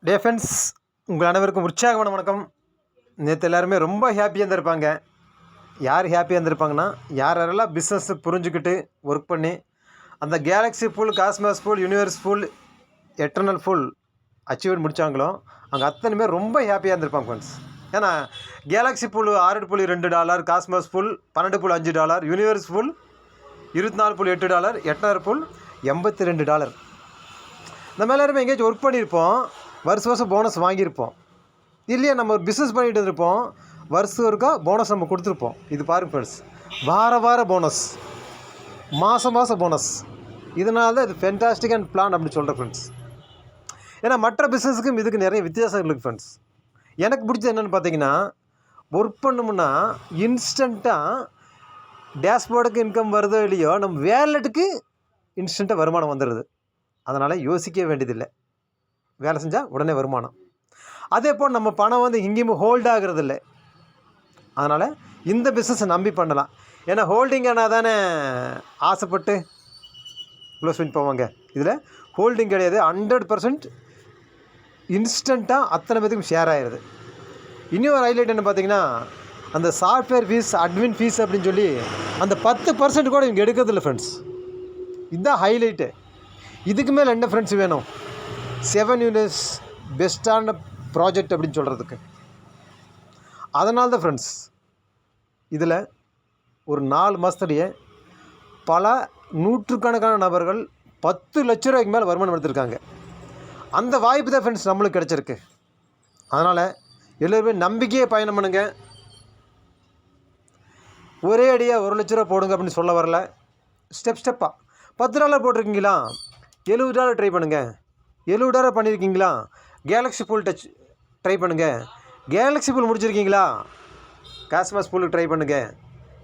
Day friends, உங்கள் அனைவருக்கும் உற்சாகமான வணக்கம். நேற்று எல்லாருமே ரொம்ப ஹாப்பியாக இருந்திருப்பாங்க. யார் ஹாப்பியாக இருந்திருப்பாங்கன்னா, யாரெல்லாம் பிஸ்னஸ் புரிஞ்சுக்கிட்டு ஒர்க் பண்ணி அந்த galaxy full, cosmos full, universe full, eternal full achievement முடித்தாங்களோ அங்கே அத்தனை பேர் ரொம்ப ஹாப்பியாக இருந்திருப்பாங்க ஃப்ரெண்ட்ஸ். ஏன்னா galaxy full $6.2, cosmos full $12.5, universe full $24.8, eternal full $82. நம்ம எல்லாருமே எங்கேயாச்சும் ஒர்க் பண்ணியிருப்போம், வருஷம் போனஸ் வாங்கியிருப்போம். இல்லையா நம்ம ஒரு பிஸ்னஸ் பண்ணிகிட்டு இருந்திருப்போம், வருஷம் ஒருக்கா போனஸ் நம்ம கொடுத்துருப்போம். இது பாருங்க ஃப்ரெண்ட்ஸ், வார போனஸ், மாதம் போனஸ். இதனால தான் இது ஃபென்டாஸ்டிக் பிளான் அப்படின்னு சொல்கிறேன் ஃப்ரெண்ட்ஸ். ஏன்னா மற்ற பிஸ்னஸுக்கும் இதுக்கு நிறைய வித்தியாசம் இருக்குது ஃப்ரெண்ட்ஸ். எனக்கு பிடிச்சது என்னென்னு பார்த்தீங்கன்னா, ஒர்க் பண்ணோம்னா இன்ஸ்டண்ட்டாக டேஷ்போர்டுக்கு இன்கம் வருதோ இல்லையோ, நம்ம வேலெட்டுக்கு இன்ஸ்டண்ட்டாக வருமானம் வந்துடுது. அதனால் யோசிக்க வேண்டியதில்லை, வேலை செஞ்சால் உடனே வருமானம். அதே போல் நம்ம பணம் எங்கேயுமே ஹோல்ட் ஆகிறதில்லை. அதனால் இந்த பிஸ்னஸை நம்பி பண்ணலாம். ஏன்னா ஹோல்டிங் ஆனால் தானே ஆசைப்பட்டு க்ளோஸ் பண்ணி போவாங்க. இதில் ஹோல்டிங் கிடையாது, 100% இன்ஸ்டண்ட்டாக அத்தனை பேத்துக்கும் ஷேர் ஆகிடுது. இன்னொரு ஹைலைட் என்ன பார்த்தீங்கன்னா, அந்த சாஃப்ட்வேர் ஃபீஸ், அட்மின் ஃபீஸ் அப்படின்னு சொல்லி அந்த 10% கூட இவங்க எடுக்கிறதில்ல ஃப்ரெண்ட்ஸ். இதுதான் ஹைலைட்டு. இதுக்கு மேலே என்ன ஃப்ரெண்ட்ஸ் வேணும்? 7 யூனிவர்ஸ் பெஸ்ட்டான ப்ராஜெக்ட் அப்படின்னு சொல்கிறதுக்கு. அதனால தான் ஃப்ரெண்ட்ஸ், இதில் ஒரு 4 மாதத்துலேயே பல நூற்றுக்கணக்கான நபர்கள் 10 லட்ச ரூபாய்க்கு மேலே வருமானம் எடுத்திருக்காங்க. அந்த வாய்ப்பு தான் ஃப்ரெண்ட்ஸ் நம்மளுக்கு கிடச்சிருக்கு. அதனால் எல்லோருமே நம்பிக்கையே பயணம் பண்ணுங்க. ஒரே அடியாக 1 லட்ச ரூபா போடுங்க அப்படின்னு சொல்ல வரல. ஸ்டெப்பாக $10 போட்டிருக்கீங்களா, $70 ட்ரை பண்ணுங்கள். $70 பண்ணியிருக்கீங்களா, கேலக்ஸி ஃபுல் டச் ட்ரை பண்ணுங்கள். கேலக்ஸி ஃபுல் முடிச்சிருக்கீங்களா, காஸ்மாஸ் ஃபுல்லுக்கு ட்ரை பண்ணுங்கள்.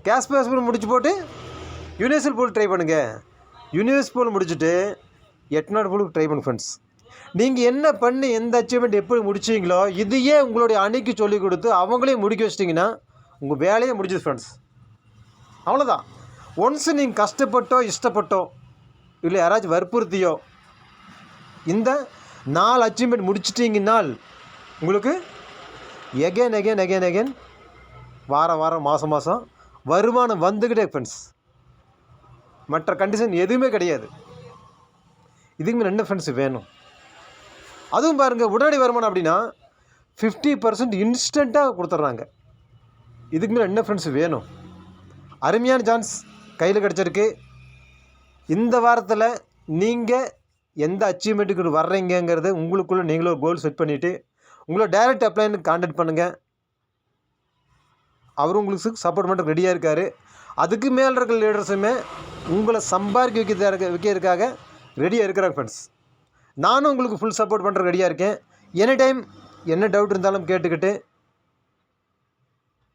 காஸ்மாஸ் ஃபுல் முடிச்சு போட்டு யூனிவர்சல் ஃபுல் ட்ரை பண்ணுங்கள். யூனிவர்ஸ் ஃபுல் முடிச்சுட்டு எட்டர்னல் ஃபுல்லுக்கு ட்ரை பண்ணுங்க ஃப்ரெண்ட்ஸ். நீங்கள் என்ன பண்ணி எந்த அச்சீவ்மெண்ட் எப்படி முடிச்சிங்களோ இதையே உங்களுடைய அணிக்கு சொல்லிக் கொடுத்து அவங்களையும் முடிக்க வச்சிட்டிங்கன்னா உங்கள் வேலையே முடிஞ்சுது ஃப்ரெண்ட்ஸ். அவ்வளோதான். ஒன்ஸ் நீங்கள் கஷ்டப்பட்டோ இஷ்டப்பட்டோ இல்லை யாராச்சும் வற்புறுத்தியோ இந்த 4 அச்சீவ்மெண்ட் முடிச்சிட்டிங்கன்னால் உங்களுக்கு எகெயின் வாரம் மாதம் வருமானம் வந்துக்கிட்டே ஃப்ரெண்ட்ஸ். மற்ற கண்டிஷன் எதுவுமே கிடையாது. இதுக்கு மேலே என்ன ஃப்ரெண்ட்ஸ் வேணும்? அதுவும் பாருங்கள், உடனடி வருமானம் அப்படின்னா 50% இன்ஸ்டண்ட்டாக கொடுத்துட்றாங்க. இதுக்கு மேலே என்ன ஃப்ரெண்ட்ஸ் வேணும்? அருமையான சான்ஸ் கையில் கிடச்சிருக்கு. இந்த வாரத்தில் நீங்கள் எந்த அச்சீவ்மெண்ட்டுக்கு வர்றீங்கிறது உங்களுக்குள்ளே நீங்களும் ஒரு கோல் செட் பண்ணிவிட்டு உங்களோட டைரக்ட் அப்ளைன்னு கான்டாக்ட் பண்ணுங்கள். அவர் உங்களுக்கு சப்போர்ட் பண்ணுறதுக்கு ரெடியாக இருக்கார். அதுக்கு மேலே இருக்கிற லீடர்ஸுமே உங்களை சம்பாதிக்க வைக்கிறதுக்காக ரெடியாக இருக்கிறாங்க ஃப்ரெண்ட்ஸ். நானும் உங்களுக்கு ஃபுல் சப்போர்ட் பண்ணுறதுக்கு ரெடியாக இருக்கேன். எனி டைம் என்ன டவுட் இருந்தாலும் கேட்டுக்கிட்டு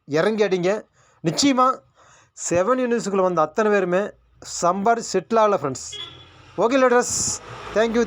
இறங்கி அடிங்க. நிச்சயமாக 7 யூனிவர்ஸுக்குள்ளே வந்த அத்தனை பேருமே சம்பாதி செட்டில் ஆகலை ஃப்ரெண்ட்ஸ். Okay leaders, thank you.